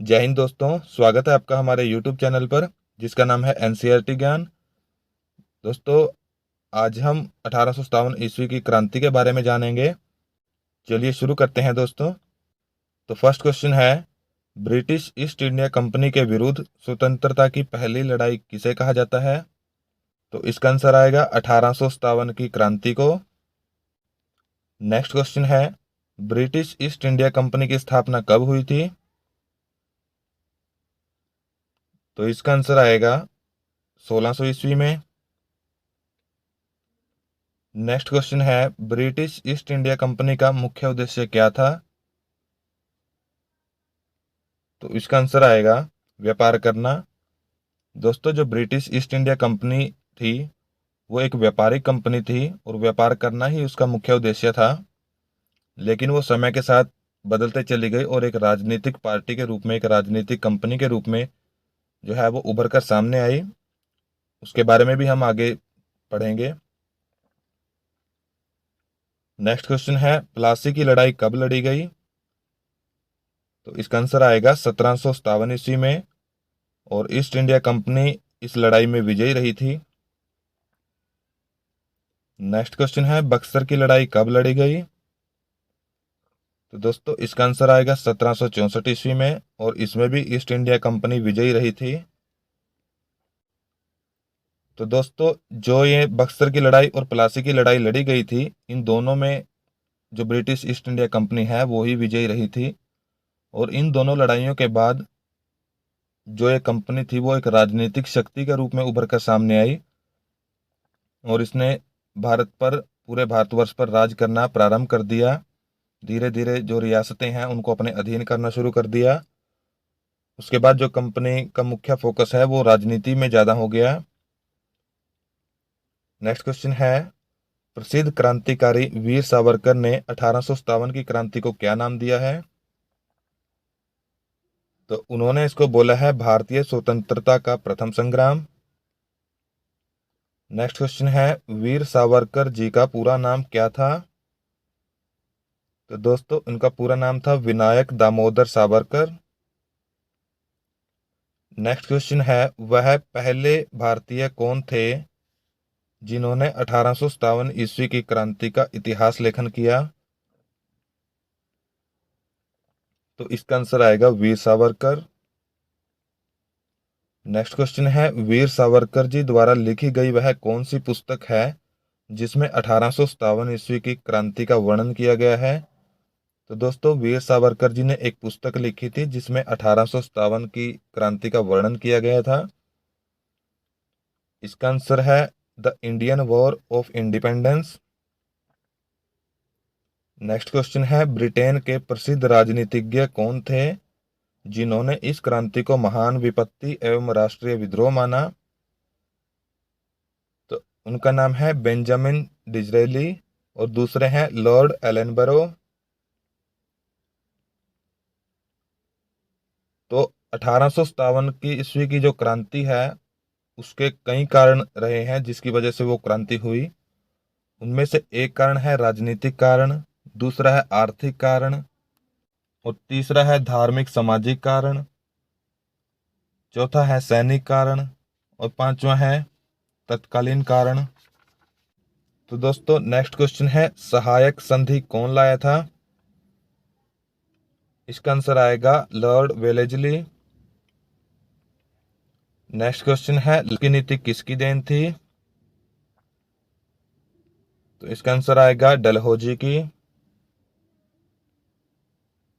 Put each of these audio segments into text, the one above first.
जय हिंद दोस्तों, स्वागत है आपका हमारे YouTube चैनल पर जिसका नाम है एनसीईआरटी ज्ञान। दोस्तों, आज हम 1857 ईस्वी की क्रांति के बारे में जानेंगे। चलिए शुरू करते हैं दोस्तों। तो फर्स्ट क्वेश्चन है, ब्रिटिश ईस्ट इंडिया कंपनी के विरुद्ध स्वतंत्रता की पहली लड़ाई किसे कहा जाता है? तो इसका आंसर आएगा 1857 की क्रांति को। नेक्स्ट क्वेश्चन है, ब्रिटिश ईस्ट इंडिया कंपनी की स्थापना कब हुई थी? तो इसका आंसर आएगा 1600 ईस्वी में। नेक्स्ट क्वेश्चन है, ब्रिटिश ईस्ट इंडिया कंपनी का मुख्य उद्देश्य क्या था? तो इसका आंसर आएगा व्यापार करना। दोस्तों, जो ब्रिटिश ईस्ट इंडिया कंपनी थी वो एक व्यापारिक कंपनी थी और व्यापार करना ही उसका मुख्य उद्देश्य था। लेकिन वो समय के साथ बदलते चली गई और एक राजनीतिक पार्टी के रूप में, एक राजनीतिक कंपनी के रूप में जो है वो उभर कर सामने आई। उसके बारे में भी हम आगे पढ़ेंगे। नेक्स्ट क्वेश्चन है, प्लासी की लड़ाई कब लड़ी गई? तो इसका आंसर आएगा 1757 ईस्वी में और ईस्ट इंडिया कंपनी इस लड़ाई में विजयी रही थी। नेक्स्ट क्वेश्चन है, बक्सर की लड़ाई कब लड़ी गई? तो दोस्तों, इसका आंसर आएगा 1764 ईस्वी में और इसमें भी ईस्ट इंडिया कंपनी विजयी रही थी। तो दोस्तों, जो ये बक्सर की लड़ाई और प्लासी की लड़ाई लड़ी गई थी, इन दोनों में जो ब्रिटिश ईस्ट इंडिया कंपनी है वो ही विजयी रही थी। और इन दोनों लड़ाइयों के बाद जो ये कंपनी थी वो एक राजनीतिक शक्ति के रूप में उभर कर सामने आई और इसने भारत पर, पूरे भारतवर्ष पर राज करना प्रारंभ कर दिया। धीरे धीरे जो रियासतें हैं उनको अपने अधीन करना शुरू कर दिया। उसके बाद जो कंपनी का मुख्य फोकस है वो राजनीति में ज़्यादा हो गया। नेक्स्ट क्वेश्चन है, प्रसिद्ध क्रांतिकारी वीर सावरकर ने 1857 की क्रांति को क्या नाम दिया है? तो उन्होंने इसको बोला है भारतीय स्वतंत्रता का प्रथम संग्राम। नेक्स्ट क्वेश्चन है, वीर सावरकर जी का पूरा नाम क्या था? तो दोस्तों, इनका पूरा नाम था विनायक दामोदर सावरकर। नेक्स्ट क्वेश्चन है, वह पहले भारतीय कौन थे जिन्होंने 1857 ईस्वी की क्रांति का इतिहास लेखन किया? तो इसका आंसर आएगा वीर सावरकर। नेक्स्ट क्वेश्चन है, वीर सावरकर जी द्वारा लिखी गई वह कौन सी पुस्तक है जिसमें 1857 ईस्वी की क्रांति का वर्णन किया गया है? तो दोस्तों, वीर सावरकर जी ने एक पुस्तक लिखी थी जिसमें 1857 की क्रांति का वर्णन किया गया था। इसका आंसर है the Indian war of independence. Next question है, ब्रिटेन के प्रसिद्ध राजनीतिज्ञ कौन थे जिन्होंने इस क्रांति को महान विपत्ति एवं राष्ट्रीय विद्रोह माना? तो उनका नाम है बेंजामिन डिज़रेली और दूसरे हैं लॉर्ड एलनबरो। तो 1857 की ईस्वी की जो क्रांति है उसके कई कारण रहे हैं जिसकी वजह से वो क्रांति हुई। उनमें से एक कारण है राजनीतिक कारण, दूसरा है आर्थिक कारण और तीसरा है धार्मिक सामाजिक कारण, चौथा है सैनिक कारण और पांचवा है तत्कालीन कारण। तो दोस्तों, नेक्स्ट क्वेश्चन है, सहायक संधि कौन लाया था? इसका आंसर आएगा लॉर्ड वेलेजली। नेक्स्ट क्वेश्चन है, की नीति किसकी देन थी? तो इसका आंसर आएगा डलहौजी की।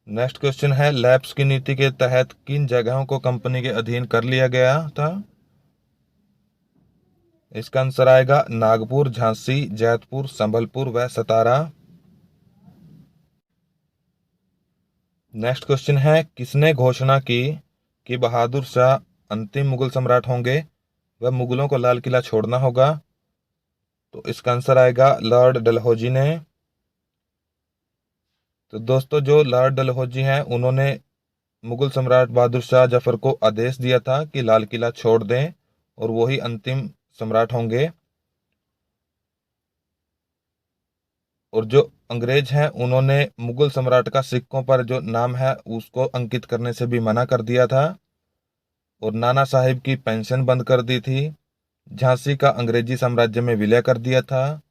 नेक्स्ट क्वेश्चन है, लैप्स की नीति के तहत किन जगहों को कंपनी के अधीन कर लिया गया था? इसका आंसर आएगा नागपुर, झांसी, जैतपुर, संबलपुर व सतारा। नेक्स्ट क्वेश्चन है, किसने घोषणा की कि बहादुर शाह अंतिम मुगल सम्राट होंगे व मुगलों को लाल किला छोड़ना होगा? तो इसका आंसर आएगा लॉर्ड डलहौजी ने। तो दोस्तों, जो लॉर्ड डलहौजी हैं उन्होंने मुगल सम्राट बहादुर शाह जफर को आदेश दिया था कि लाल किला छोड़ दें और वो ही अंतिम सम्राट होंगे। और जो अंग्रेज हैं उन्होंने मुगल सम्राट का सिक्कों पर जो नाम है उसको अंकित करने से भी मना कर दिया था, और नाना साहिब की पेंशन बंद कर दी थी। झांसी का अंग्रेजी साम्राज्य में विलय कर दिया था,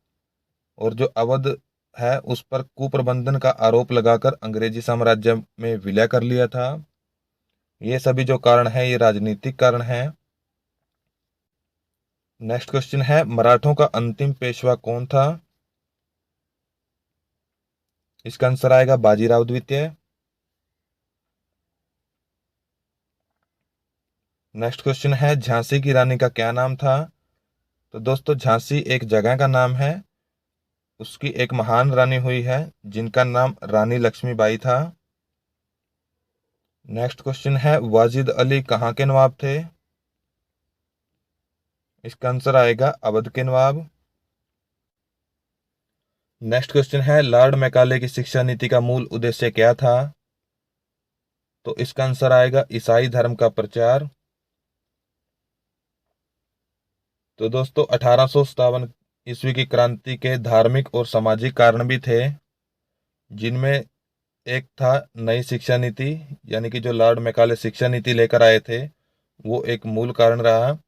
और जो अवध है उस पर कुप्रबंधन का आरोप लगाकर अंग्रेजी साम्राज्य में विलय कर लिया था। ये सभी जो कारण है ये राजनीतिक कारण है। नेक्स्ट क्वेश्चन है, मराठों का अंतिम पेशवा कौन था? इसका आंसर आएगा बाजीराव द्वितीय। नेक्स्ट क्वेश्चन है, झांसी की रानी का क्या नाम था? तो दोस्तों झांसी एक जगह का नाम है, उसकी एक महान रानी हुई है जिनका नाम रानी लक्ष्मीबाई था। नेक्स्ट क्वेश्चन है, वाजिद अली कहाँ के नवाब थे? इसका आंसर आएगा अवध के नवाब। नेक्स्ट क्वेश्चन है, लॉर्ड मैकाले की शिक्षा नीति का मूल उद्देश्य क्या था? तो इसका आंसर आएगा ईसाई धर्म का प्रचार। तो दोस्तों 1857 ईस्वी की क्रांति के धार्मिक और सामाजिक कारण भी थे, जिनमें एक था नई शिक्षा नीति, यानी कि जो लॉर्ड मैकाले शिक्षा नीति लेकर आए थे वो एक मूल कारण रहा।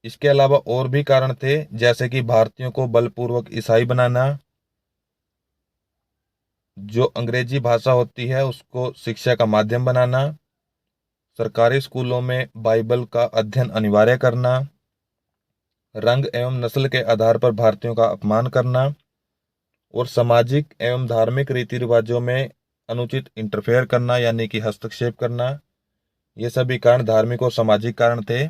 इसके अलावा और भी कारण थे, जैसे कि भारतीयों को बलपूर्वक ईसाई बनाना, जो अंग्रेजी भाषा होती है उसको शिक्षा का माध्यम बनाना, सरकारी स्कूलों में बाइबल का अध्ययन अनिवार्य करना, रंग एवं नस्ल के आधार पर भारतीयों का अपमान करना, और सामाजिक एवं धार्मिक रीति रिवाजों में अनुचित इंटरफेयर करना यानी कि हस्तक्षेप करना। ये सभी कारण धार्मिक और सामाजिक कारण थे।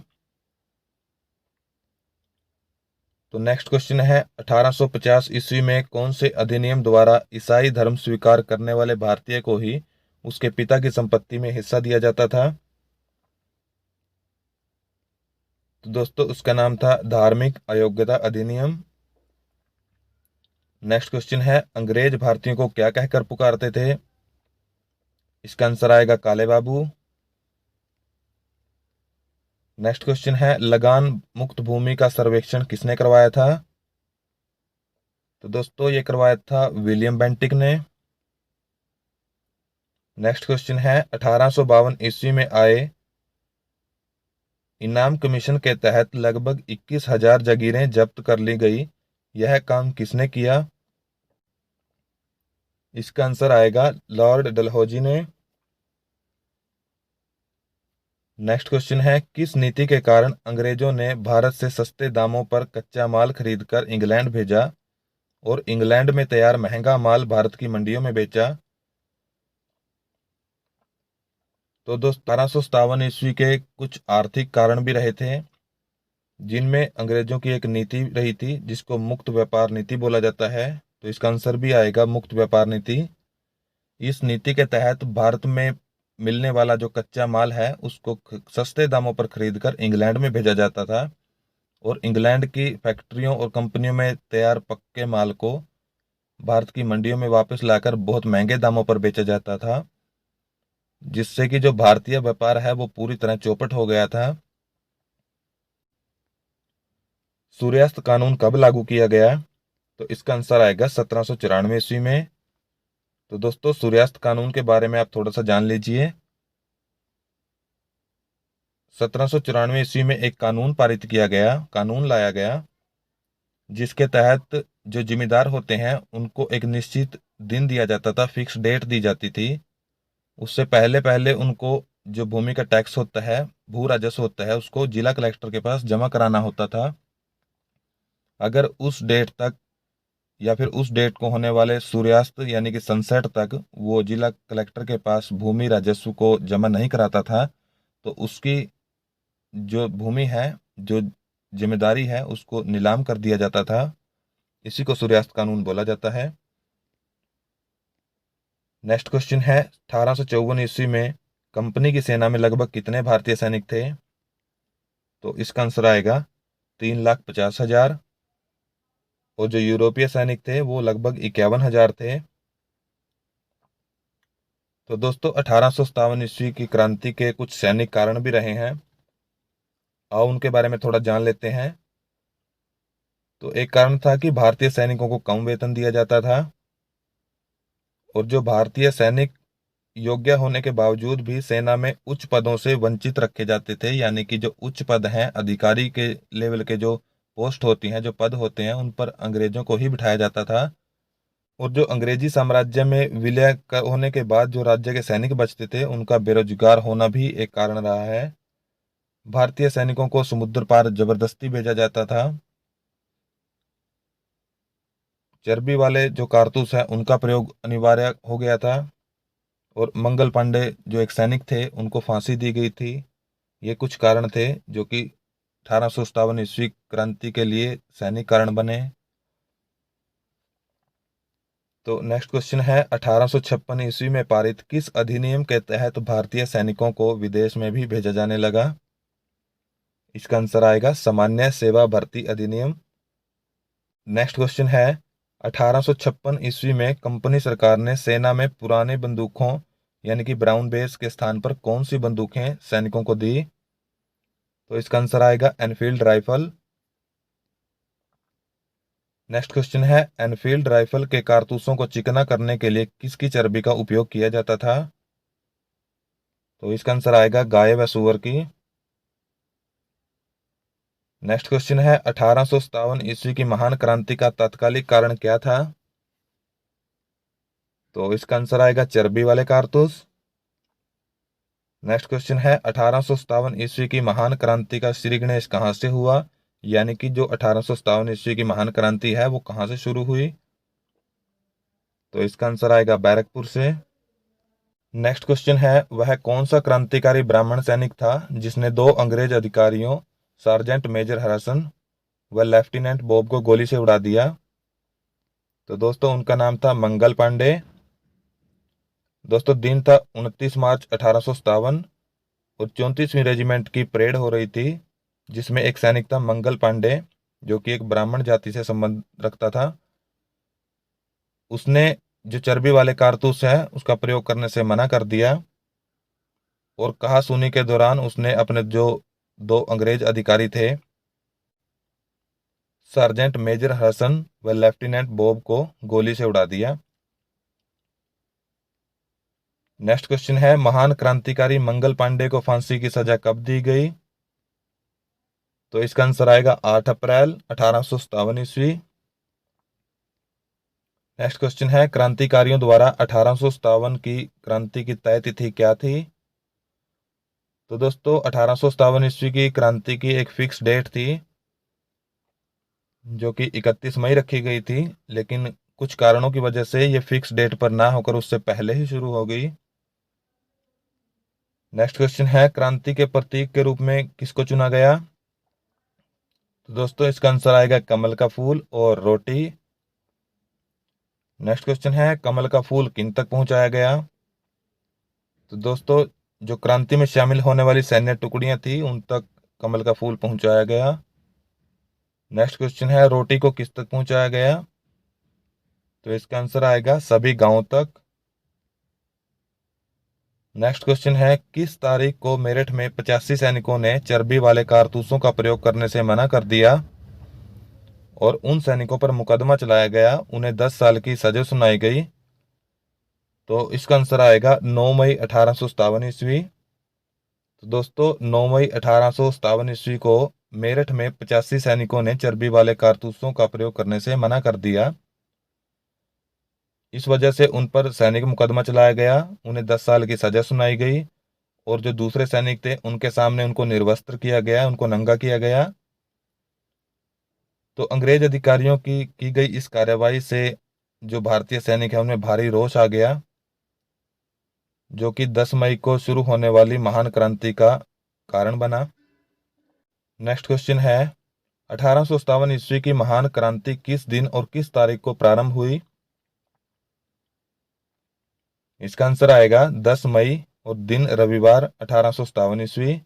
तो नेक्स्ट क्वेश्चन है, 1850 ईस्वी में कौन से अधिनियम द्वारा ईसाई धर्म स्वीकार करने वाले भारतीय को ही उसके पिता की संपत्ति में हिस्सा दिया जाता था? तो दोस्तों उसका नाम था धार्मिक अयोग्यता अधिनियम। नेक्स्ट क्वेश्चन है, अंग्रेज भारतीयों को क्या कहकर पुकारते थे? इसका आंसर आएगा काले बाबू। नेक्स्ट क्वेश्चन है, लगान मुक्त भूमि का सर्वेक्षण किसने करवाया था? तो दोस्तों ये करवाया था विलियम बेंटिक ने। नेक्स्ट क्वेश्चन है, 1852 ईस्वी में आए इनाम कमीशन के तहत लगभग 21,000 जागीरें जब्त कर ली गई, यह काम किसने किया? इसका आंसर आएगा लॉर्ड डलहौजी ने। नेक्स्ट क्वेश्चन है, किस नीति के कारण अंग्रेजों ने भारत से सस्ते दामों पर कच्चा माल खरीदकर इंग्लैंड भेजा और इंग्लैंड में तैयार महंगा माल भारत की मंडियों में बेचा? तो दोस्त 1857 ईस्वी के कुछ आर्थिक कारण भी रहे थे, जिनमें अंग्रेजों की एक नीति रही थी जिसको मुक्त व्यापार नीति बोला जाता है। तो इसका आंसर भी आएगा मुक्त व्यापार नीति। इस नीति के तहत भारत में मिलने वाला जो कच्चा माल है उसको सस्ते दामों पर खरीदकर इंग्लैंड में भेजा जाता था, और इंग्लैंड की फैक्ट्रियों और कंपनियों में तैयार पक्के माल को भारत की मंडियों में वापस लाकर बहुत महंगे दामों पर बेचा जाता था, जिससे कि जो भारतीय व्यापार है वो पूरी तरह चौपट हो गया था। सूर्यास्त कानून कब लागू किया गया? तो इसका आंसर आएगा 1794 ईस्वी में। तो दोस्तों सूर्यास्त कानून के बारे में आप थोड़ा सा जान लीजिए। 1794 ईस्वी में एक कानून पारित किया गया, कानून लाया गया, जिसके तहत जो जिम्मेदार होते हैं उनको एक निश्चित दिन दिया जाता था, फिक्स डेट दी जाती थी। उससे पहले पहले उनको जो भूमि का टैक्स होता है, भू राजस्व होता है, उसको जिला कलेक्टर के पास जमा कराना होता था। अगर उस डेट तक या फिर उस डेट को होने वाले सूर्यास्त यानी कि सनसेट तक वो जिला कलेक्टर के पास भूमि राजस्व को जमा नहीं कराता था, तो उसकी जो भूमि है, जो जिम्मेदारी है, उसको नीलाम कर दिया जाता था। इसी को सूर्यास्त कानून बोला जाता है। नेक्स्ट क्वेश्चन है, 1854 ईस्वी में कंपनी की सेना में लगभग कितने भारतीय सैनिक थे? तो इसका आंसर आएगा 3,50,000, और जो यूरोपीय सैनिक थे वो लगभग 51,000 थे। तो दोस्तों 1857 ईस्वी की क्रांति के कुछ सैनिक कारण भी रहे हैं, आओ उनके बारे में थोड़ा जान लेते हैं। तो एक कारण था कि भारतीय सैनिकों को कम वेतन दिया जाता था, और जो भारतीय सैनिक योग्य होने के बावजूद भी सेना में उच्च पदों से वंचित रखे जाते थे, यानी कि जो उच्च पद हैं, अधिकारी के लेवल के जो पोस्ट होती हैं, जो पद होते हैं, उन पर अंग्रेजों को ही बिठाया जाता था। और जो अंग्रेजी साम्राज्य में विलय होने के बाद जो राज्य के सैनिक बचते थे, उनका बेरोजगार होना भी एक कारण रहा है। भारतीय सैनिकों को समुद्र पार जबरदस्ती भेजा जाता था। चर्बी वाले जो कारतूस हैं, उनका प्रयोग अनिवार्य हो गया था। और मंगल पांडे जो एक सैनिक थे, उनको फांसी दी गई थी। ये कुछ कारण थे जो कि 1857 ईस्वी क्रांति के लिए सैनिक कारण बने। तो नेक्स्ट क्वेश्चन है, 1856 ईस्वी में पारित किस अधिनियम के तहत भारतीय सैनिकों को विदेश में भी भेजा जाने लगा? इसका आंसर आएगा सामान्य सेवा भर्ती अधिनियम। नेक्स्ट क्वेश्चन है, 1856 ईस्वी में कंपनी सरकार ने सेना में पुराने बंदूकों यानी कि ब्राउन बेस के स्थान पर कौन सी बंदूकें सैनिकों को दी? तो इसका आंसर आएगा एनफील्ड राइफल। नेक्स्ट क्वेश्चन है, एनफील्ड राइफल के कारतूसों को चिकना करने के लिए किसकी चर्बी का उपयोग किया जाता था? तो इसका आंसर आएगा गाय व सूअर की। नेक्स्ट क्वेश्चन है, 1857 ईस्वी की महान क्रांति का तात्कालिक कारण क्या था? तो इसका आंसर आएगा चर्बी वाले कारतूस। नेक्स्ट क्वेश्चन है, 1857 ईस्वी की महान क्रांति का श्री गणेश कहाँ से हुआ? यानी कि जो 1857 ईस्वी की महान क्रांति है, वो कहाँ से शुरू हुई? तो इसका आंसर आएगा बैरकपुर से। नेक्स्ट क्वेश्चन है, वह कौन सा क्रांतिकारी ब्राह्मण सैनिक था जिसने दो अंग्रेज अधिकारियों सार्जेंट मेजर हरिसन व लेफ्टिनेंट बॉब को गोली से उड़ा दिया? तो दोस्तों, उनका नाम था मंगल पांडे। दोस्तों, दिन था 29 मार्च 1857 और 34वीं रेजिमेंट की परेड हो रही थी, जिसमें एक सैनिक था मंगल पांडे, जो कि एक ब्राह्मण जाति से संबंध रखता था। उसने जो चर्बी वाले कारतूस है, उसका प्रयोग करने से मना कर दिया, और कहा सुनी के दौरान उसने अपने जो दो अंग्रेज अधिकारी थे, सार्जेंट मेजर हसन व लेफ्टिनेंट बॉब को गोली से उड़ा दिया। नेक्स्ट क्वेश्चन है, महान क्रांतिकारी मंगल पांडे को फांसी की सजा कब दी गई? तो इसका आंसर आएगा 8 अप्रैल 1857 ईस्वी। नेक्स्ट क्वेश्चन है, क्रांतिकारियों द्वारा 1857 की क्रांति की तय तिथि क्या थी? तो दोस्तों, 1857 ईस्वी की क्रांति की एक फिक्स डेट थी, जो कि 31 मई रखी गई थी, लेकिन कुछ कारणों की वजह से ये फिक्स डेट पर ना होकर उससे पहले ही शुरू हो गई। नेक्स्ट क्वेश्चन है, क्रांति के प्रतीक के रूप में किसको चुना गया? तो दोस्तों, इसका आंसर आएगा कमल का फूल और रोटी। नेक्स्ट क्वेश्चन है, कमल का फूल किन तक पहुंचाया गया? तो दोस्तों, जो क्रांति में शामिल होने वाली सैन्य टुकड़ियां थी, उन तक कमल का फूल पहुंचाया गया। नेक्स्ट क्वेश्चन है, रोटी को किस तक पहुंचाया गया? तो इसका आंसर आएगा सभी गांवों तक। नेक्स्ट क्वेश्चन है, किस तारीख को मेरठ में 85 सैनिकों ने चर्बी वाले कारतूसों का प्रयोग करने से मना कर दिया और उन सैनिकों पर मुकदमा चलाया गया, उन्हें 10 साल की सजा सुनाई गई? तो इसका आंसर आएगा 9 मई 1857 ईस्वी। तो दोस्तों, 9 मई 1857 ईस्वी को मेरठ में 85 सैनिकों ने चर्बी वाले कारतूसों का प्रयोग करने से मना कर दिया। इस वजह से उन पर सैनिक मुकदमा चलाया गया, उन्हें 10 साल की सजा सुनाई गई, और जो दूसरे सैनिक थे, उनके सामने उनको निर्वस्त्र किया गया, उनको नंगा किया गया। तो अंग्रेज अधिकारियों की गई इस कार्यवाही से जो भारतीय सैनिक है, उनमें भारी रोष आ गया, जो कि 10 मई को शुरू होने वाली महान क्रांति का कारण बना। नेक्स्ट क्वेश्चन है, 1857 ईस्वी की महान क्रांति किस दिन और किस तारीख को प्रारंभ हुई? इसका आंसर आएगा 10 मई और दिन रविवार 1857 ईस्वी।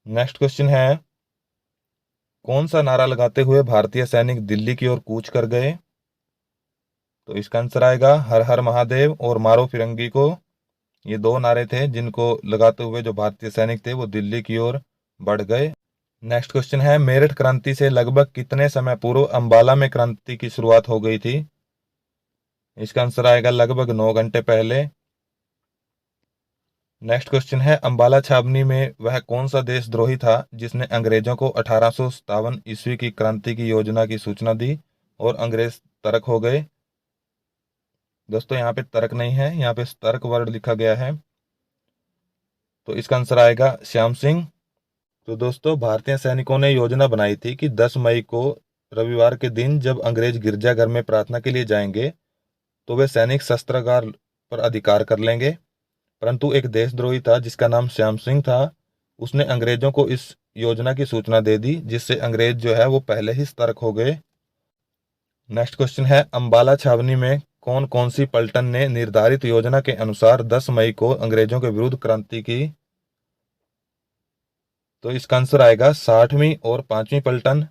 नेक्स्ट क्वेश्चन है, कौन सा नारा लगाते हुए भारतीय सैनिक दिल्ली की ओर कूच कर गए? तो इसका आंसर आएगा हर हर महादेव और मारो फिरंगी को। ये दो नारे थे जिनको लगाते हुए जो भारतीय सैनिक थे, वो दिल्ली की ओर बढ़ गए। नेक्स्ट क्वेश्चन है, मेरठ क्रांति से लगभग कितने समय पूर्व अंबाला में क्रांति की शुरुआत हो गई थी? इसका आंसर आएगा लगभग 9 घंटे पहले। नेक्स्ट क्वेश्चन है, अंबाला छावनी में वह कौन सा देशद्रोही था जिसने अंग्रेजों को 1857 ईस्वी की क्रांति की योजना की सूचना दी और अंग्रेज तर्क हो गए? दोस्तों यहाँ पे तर्क नहीं है, यहाँ पे तर्क वर्ड लिखा गया है, तो इसका आंसर आएगा श्याम सिंह। तो दोस्तों, भारतीय सैनिकों ने योजना बनाई थी कि 10 मई को रविवार के दिन जब अंग्रेज गिरजाघर में प्रार्थना के लिए जाएंगे तो वे सैनिक शस्त्रागार पर अधिकार कर लेंगे, परंतु एक देशद्रोही था जिसका नाम श्याम सिंह था, उसने अंग्रेजों को इस योजना की सूचना दे दी, जिससे अंग्रेज जो है वो पहले ही सतर्क हो गए। नेक्स्ट क्वेश्चन है, अंबाला छावनी में कौन कौन सी पलटन ने निर्धारित योजना के अनुसार 10 मई को अंग्रेजों के विरुद्ध क्रांति की? तो इसका आंसर आएगा 60वीं और 5वीं पलटन।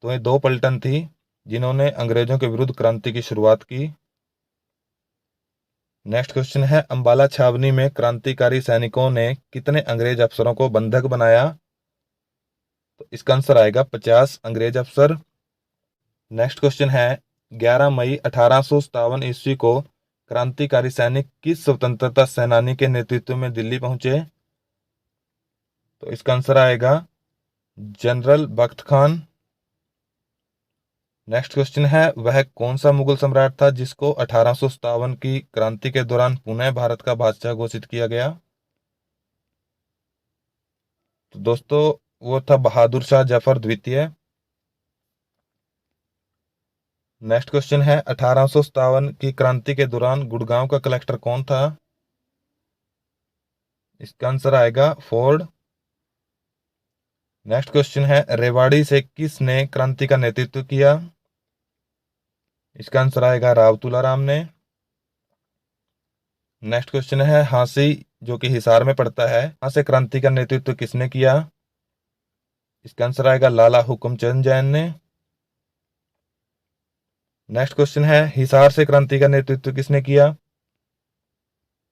तो ये 2 पलटन थी जिन्होंने अंग्रेजों के विरुद्ध क्रांति की शुरुआत की। नेक्स्ट क्वेश्चन है, अंबाला छावनी में क्रांतिकारी सैनिकों ने कितने अंग्रेज अफसरों को बंधक बनाया? तो इसका आंसर आएगा 50 अंग्रेज अफसर। नेक्स्ट क्वेश्चन है, 11 मई 1857 ईस्वी को क्रांतिकारी सैनिक किस स्वतंत्रता सेनानी के नेतृत्व में दिल्ली पहुंचे? तो इसका आंसर आएगा जनरल बख्त खान। नेक्स्ट क्वेश्चन है, वह कौन सा मुगल सम्राट था जिसको 1857 की क्रांति के दौरान पुनः भारत का बादशाह घोषित किया गया? तो दोस्तों, वो था बहादुर शाह जफर द्वितीय। नेक्स्ट क्वेश्चन है, 1857 की क्रांति के दौरान गुड़गांव का कलेक्टर कौन था? इसका आंसर आएगा फोर्ड। नेक्स्ट क्वेश्चन है, रेवाड़ी से किसने क्रांति का नेतृत्व किया? इसका आंसर आएगा राव तुलाराम ने। नेक्स्ट क्वेश्चन है, हांसी जो कि हिसार में पड़ता है, यहाँ से क्रांति का नेतृत्व किसने किया? इसका आंसर आएगा लाला हुकुमचंद जैन ने। नेक्स्ट क्वेश्चन है, हिसार से क्रांति का नेतृत्व किसने किया?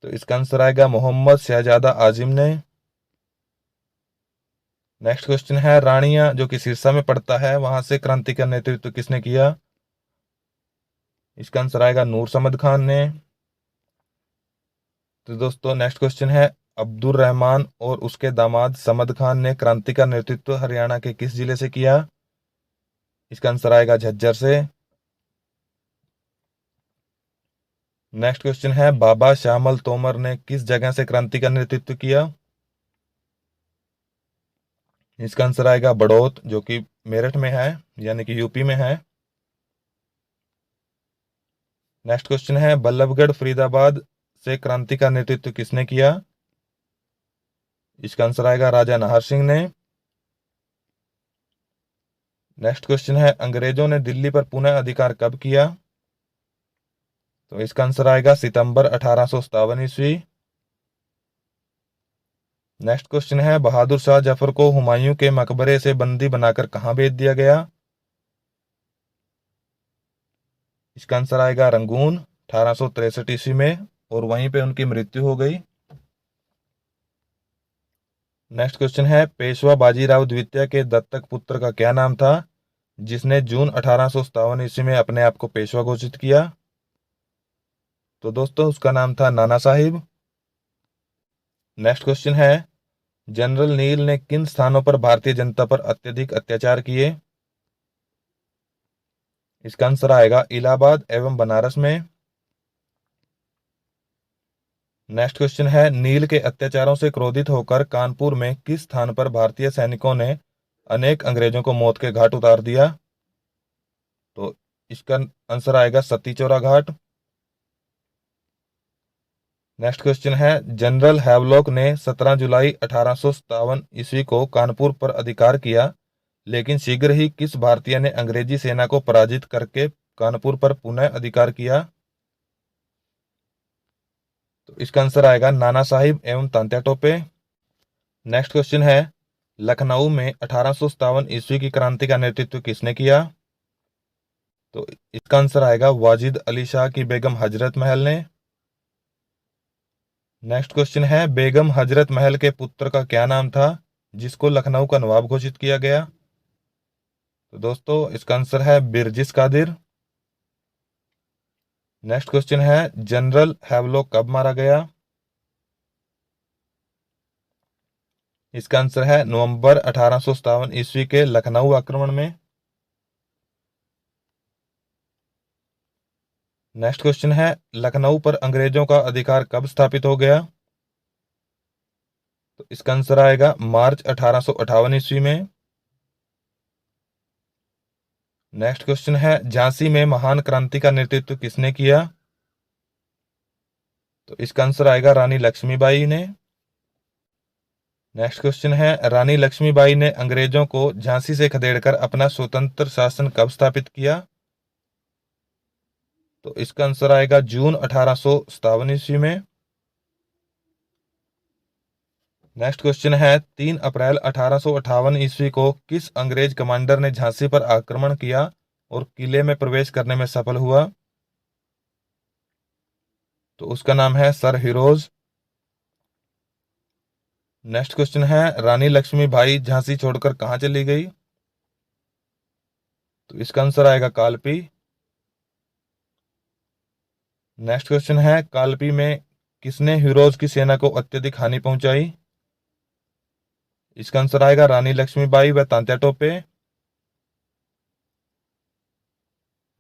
तो इसका आंसर आएगा मोहम्मद शहजादा आजिम ने। नेक्स्ट क्वेश्चन है, रानिया जो कि सिरसा में पड़ता है, वहां से क्रांति का नेतृत्व किसने किया? इसका आंसर आएगा नूर समद खान ने। तो दोस्तों, नेक्स्ट क्वेश्चन है, अब्दुल रहमान और उसके दामाद समद खान ने क्रांति का नेतृत्व हरियाणा के किस जिले से किया? इसका आंसर आएगा झज्जर से। नेक्स्ट क्वेश्चन है, बाबा श्यामल तोमर ने किस जगह से क्रांति का नेतृत्व किया? इसका आंसर आएगा बड़ौत, जो कि मेरठ में है, यानी कि यूपी में है। नेक्स्ट क्वेश्चन है, बल्लभगढ़ फरीदाबाद से क्रांति का नेतृत्व किसने किया? इसका आंसर आएगा राजा नाहर सिंह ने। नेक्स्ट क्वेश्चन है, अंग्रेजों ने दिल्ली पर पुनः अधिकार कब किया? तो इसका आंसर आएगा सितंबर 1857 ईस्वी। नेक्स्ट क्वेश्चन है, बहादुर शाह जफर को हुमायूं के मकबरे से बंदी बनाकर कहां भेज दिया गया? इसका आंसर आएगा रंगून 1863 ईस्वी में, और वहीं पे उनकी मृत्यु हो गई। नेक्स्ट क्वेश्चन है, पेशवा बाजीराव द्वितीय के दत्तक पुत्र का क्या नाम था जिसने जून 1857 ईस्वी में अपने आप को पेशवा घोषित किया? तो दोस्तों, उसका नाम था नाना साहिब। नेक्स्ट क्वेश्चन है, जनरल नील ने किन स्थानों पर भारतीय जनता पर अत्यधिक अत्याचार किए? इसका आंसर आएगा इलाहाबाद एवं बनारस में। नेक्स्ट क्वेश्चन है, नील के अत्याचारों से क्रोधित होकर कानपुर में किस स्थान पर भारतीय सैनिकों ने अनेक अंग्रेजों को मौत के घाट उतार दिया? तो इसका आंसर आएगा सती चौरा घाट। नेक्स्ट क्वेश्चन है, जनरल हैवलॉक ने 17 जुलाई 1857 ईस्वी को कानपुर पर अधिकार किया, लेकिन शीघ्र ही किस भारतीय ने अंग्रेजी सेना को पराजित करके कानपुर पर पुनः अधिकार किया? तो इसका आंसर आएगा नाना साहिब एवं तांत्या टोपे। नेक्स्ट क्वेश्चन है, लखनऊ में 1857 ईस्वी की क्रांति का नेतृत्व किसने किया? तो इसका आंसर आएगा वाजिद अली शाह की बेगम हजरत महल ने। नेक्स्ट क्वेश्चन है, बेगम हजरत महल के पुत्र का क्या नाम था जिसको लखनऊ का नवाब घोषित किया गया? तो दोस्तों इसका आंसर है बिरजिस कादिर। नेक्स्ट क्वेश्चन है, जनरल हैवलॉक कब मारा गया? इसका आंसर है नवंबर 1857 ईस्वी के लखनऊ आक्रमण में। नेक्स्ट क्वेश्चन है, लखनऊ पर अंग्रेजों का अधिकार कब स्थापित हो गया? तो इसका आंसर आएगा मार्च 1858 ईस्वी में। नेक्स्ट क्वेश्चन है, झांसी में महान क्रांति का नेतृत्व किसने किया? तो इसका आंसर आएगा रानी लक्ष्मीबाई ने। नेक्स्ट क्वेश्चन है, रानी लक्ष्मीबाई ने अंग्रेजों को झांसी से खदेड़कर अपना स्वतंत्र शासन कब स्थापित किया? तो इसका आंसर आएगा जून 1857 ईस्वी में। नेक्स्ट क्वेश्चन है, 3 अप्रैल 1858 ईस्वी को किस अंग्रेज कमांडर ने झांसी पर आक्रमण किया और किले में प्रवेश करने में सफल हुआ? तो उसका नाम है सर हिरोज। नेक्स्ट क्वेश्चन है, रानी लक्ष्मीबाई झांसी छोड़कर कहां चली गई? तो इसका आंसर आएगा कालपी। नेक्स्ट क्वेश्चन है, कालपी में किसने हिरोज की सेना को अत्यधिक हानि पहुंचाई? इसका आंसर आएगा रानी लक्ष्मीबाई व तांत्या टोपे।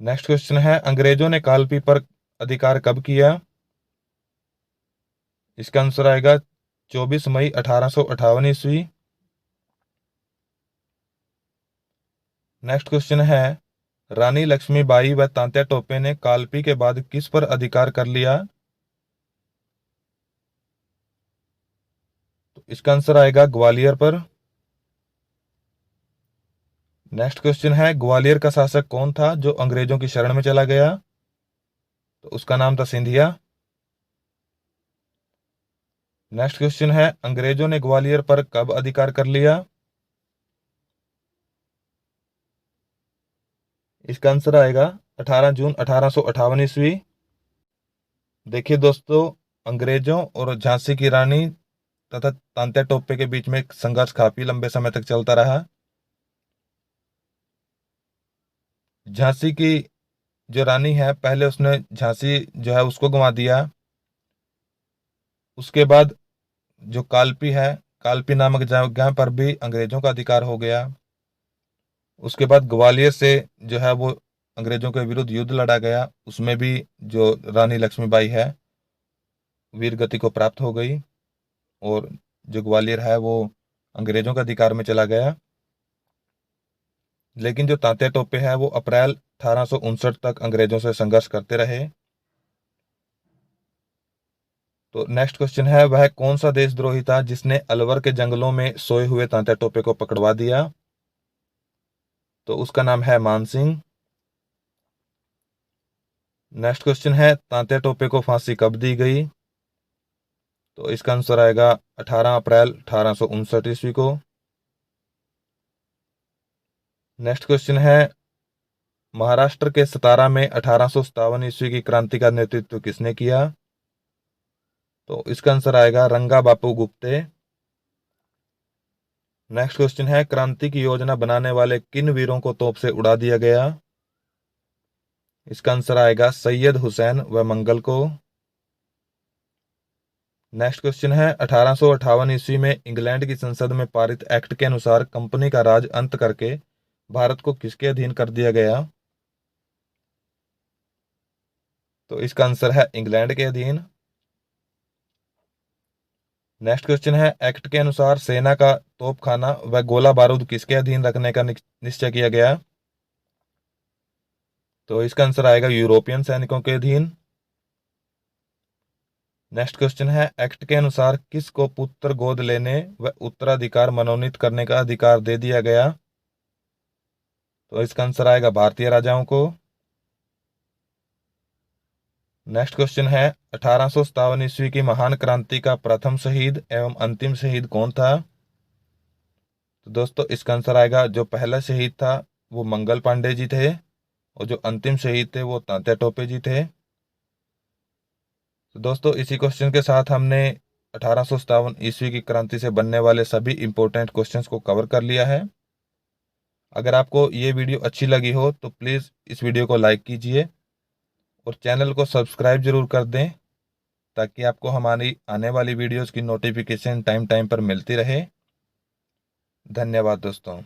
नेक्स्ट क्वेश्चन है, अंग्रेजों ने कालपी पर अधिकार कब किया? इसका आंसर आएगा 24 मई 1858 ईस्वी। नेक्स्ट क्वेश्चन है, रानी लक्ष्मीबाई व तांत्या टोपे ने कालपी के बाद किस पर अधिकार कर लिया? तो इसका आंसर आएगा ग्वालियर पर। नेक्स्ट क्वेश्चन है, ग्वालियर का शासक कौन था जो अंग्रेजों की शरण में चला गया? तो उसका नाम था सिंधिया। नेक्स्ट क्वेश्चन है, अंग्रेजों ने ग्वालियर पर कब अधिकार कर लिया? इसका आंसर आएगा 18 जून 1858 ईस्वी। देखिए दोस्तों, अंग्रेजों और झांसी की रानी तथा तांत्या टोपे के बीच में एक संघर्ष काफी लंबे समय तक चलता रहा। झांसी की जो रानी है, पहले उसने झांसी जो है उसको गंवा दिया। उसके बाद जो कालपी है, कालपी नामक जगह पर भी अंग्रेजों का अधिकार हो गया। उसके बाद ग्वालियर से जो है वो अंग्रेजों के विरुद्ध युद्ध लड़ा गया, उसमें भी जो रानी लक्ष्मीबाई है वीर गति को प्राप्त हो गई और जो ग्वालियर है वो अंग्रेजों के अधिकार में चला गया। लेकिन जो तांत्या टोपे है वो अप्रैल 1859 तक अंग्रेजों से संघर्ष करते रहे। तो नेक्स्ट क्वेश्चन है, वह कौन सा देशद्रोही था जिसने अलवर के जंगलों में सोए हुए तांत्या टोपे को पकड़वा दिया? तो उसका नाम है मानसिंह। नेक्स्ट क्वेश्चन है, तांत्या टोपे को फांसी कब दी गई? तो इसका आंसर आएगा 18 अप्रैल 1859 ईस्वी को। नेक्स्ट क्वेश्चन है, महाराष्ट्र के सतारा में 1857 ईस्वी की क्रांति का नेतृत्व किसने किया? तो इसका आंसर आएगा रंगा बापू गुप्ते। नेक्स्ट क्वेश्चन है, क्रांति की योजना बनाने वाले किन वीरों को तोप से उड़ा दिया गया? इसका आंसर आएगा सैयद हुसैन व मंगल को। नेक्स्ट क्वेश्चन है, 1858 ईस्वी में इंग्लैंड की संसद में पारित एक्ट के अनुसार कंपनी का राज अंत करके भारत को किसके अधीन कर दिया गया? तो इसका आंसर है इंग्लैंड के अधीन। नेक्स्ट क्वेश्चन है, एक्ट के अनुसार सेना का तोपखाना व गोला बारूद किसके अधीन रखने का निश्चय किया गया? तो इसका आंसर आएगा यूरोपियन सैनिकों के अधीन। नेक्स्ट क्वेश्चन है, एक्ट के अनुसार किसको पुत्र गोद लेने व उत्तराधिकार मनोनीत करने का अधिकार दे दिया गया? तो इसका आंसर आएगा भारतीय राजाओं को। नेक्स्ट क्वेश्चन है, 1857 ईस्वी की महान क्रांति का प्रथम शहीद एवं अंतिम शहीद कौन था? तो दोस्तों इसका आंसर आएगा, जो पहला शहीद था वो मंगल पांडे जी थे और जो अंतिम शहीद थे वो तांत्या टोपे जी थे। तो दोस्तों इसी क्वेश्चन के साथ हमने 1857 ईस्वी की क्रांति से बनने वाले सभी इंपॉर्टेंट क्वेश्चंस को कवर कर लिया है। अगर आपको ये वीडियो अच्छी लगी हो तो प्लीज़ इस वीडियो को लाइक कीजिए और चैनल को सब्सक्राइब जरूर कर दें, ताकि आपको हमारी आने वाली वीडियोस की नोटिफिकेशन टाइम टाइम पर मिलती रहे। धन्यवाद दोस्तों।